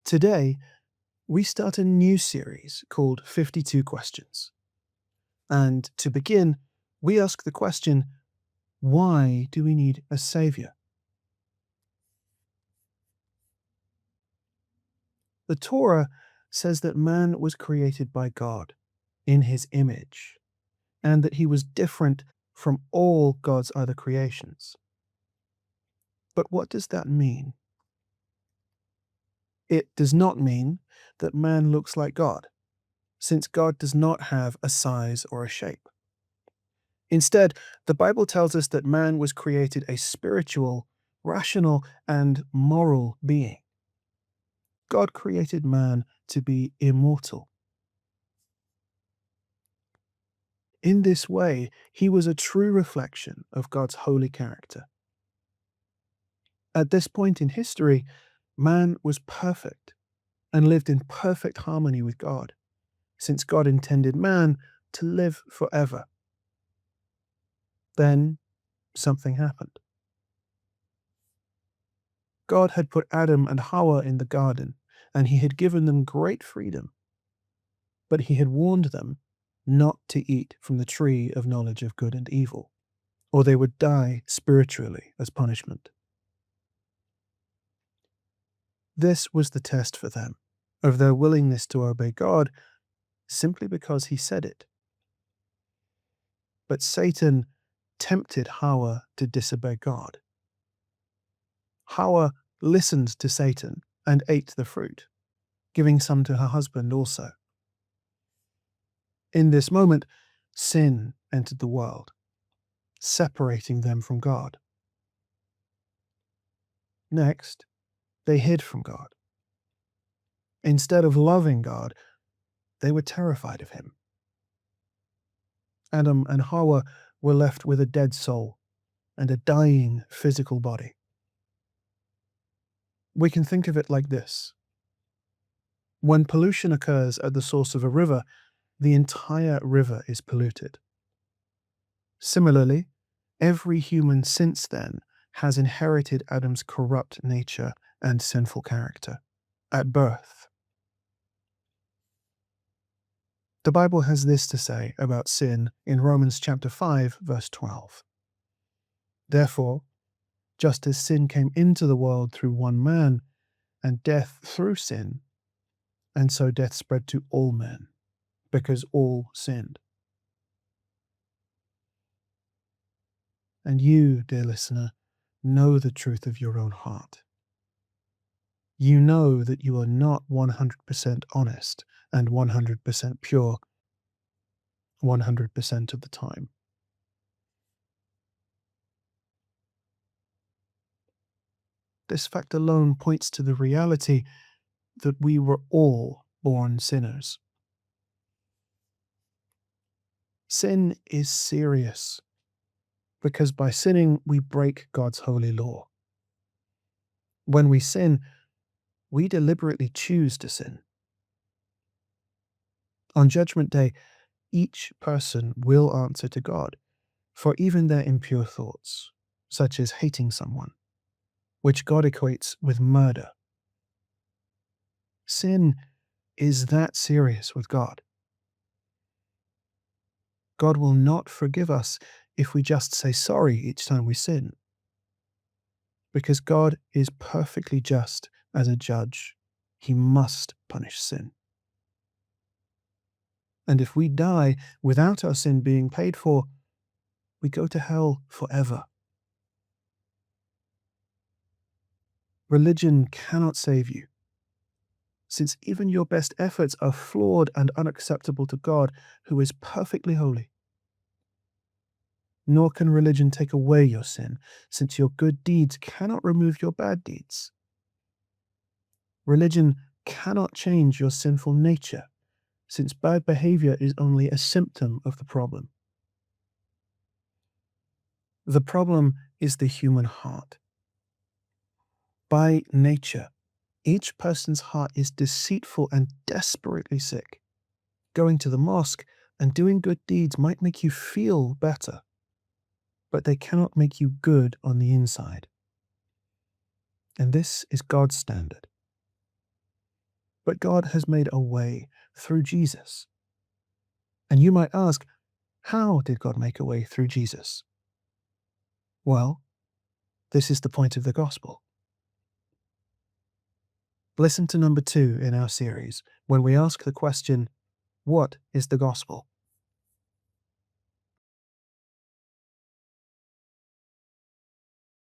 Today, we start a new series called 52 Questions. And to begin, we ask the question, why do we need a Saviour? The Torah says that man was created by God in his image, and that he was different from all God's other creations. But what does that mean? It does not mean that man looks like God, since God does not have a size or a shape. Instead, the Bible tells us that man was created a spiritual, rational, and moral being. God created man to be immortal. In this way, he was a true reflection of God's holy character. At this point in history, man was perfect and lived in perfect harmony with God, since God intended man to live forever. Then something happened. God had put Adam and Hawa in the garden, and he had given them great freedom. But he had warned them not to eat from the tree of knowledge of good and evil, or they would die spiritually as punishment. This was the test for them of their willingness to obey God simply because he said it. But Satan tempted Hawa to disobey God. Hawa listened to Satan and ate the fruit, giving some to her husband also. In this moment, sin entered the world, separating them from God. Next, they hid from God. Instead of loving God, they were terrified of him. Adam and Hawa were left with a dead soul and a dying physical body. We can think of it like this. When pollution occurs at the source of a river, the entire river is polluted. Similarly, every human since then has inherited Adam's corrupt nature and sinful character at birth. The Bible has this to say about sin in Romans chapter 5, verse 12. Therefore, just as sin came into the world through one man, and death through sin, and so death spread to all men, because all sinned. And you, dear listener, know the truth of your own heart. You know that you are not 100% honest and 100% pure 100% of the time. This fact alone points to the reality that we were all born sinners. Sin is serious because by sinning we break God's holy law. When we sin, we deliberately choose to sin. On Judgment Day, each person will answer to God for even their impure thoughts, such as hating someone, which God equates with murder. Sin is that serious with God. God will not forgive us if we just say sorry each time we sin, because God is perfectly just as a judge. He must punish sin. And if we die without our sin being paid for, we go to hell forever. Religion cannot save you, since even your best efforts are flawed and unacceptable to God, who is perfectly holy. Nor can religion take away your sin, since your good deeds cannot remove your bad deeds. Religion cannot change your sinful nature, since bad behavior is only a symptom of the problem. The problem is the human heart. By nature, each person's heart is deceitful and desperately sick. Going to the mosque and doing good deeds might make you feel better, but they cannot make you good on the inside. And this is God's standard. But God has made a way through Jesus. And you might ask, how did God make a way through Jesus? Well, this is the point of the gospel. Listen to number 2 in our series when we ask the question, what is the gospel?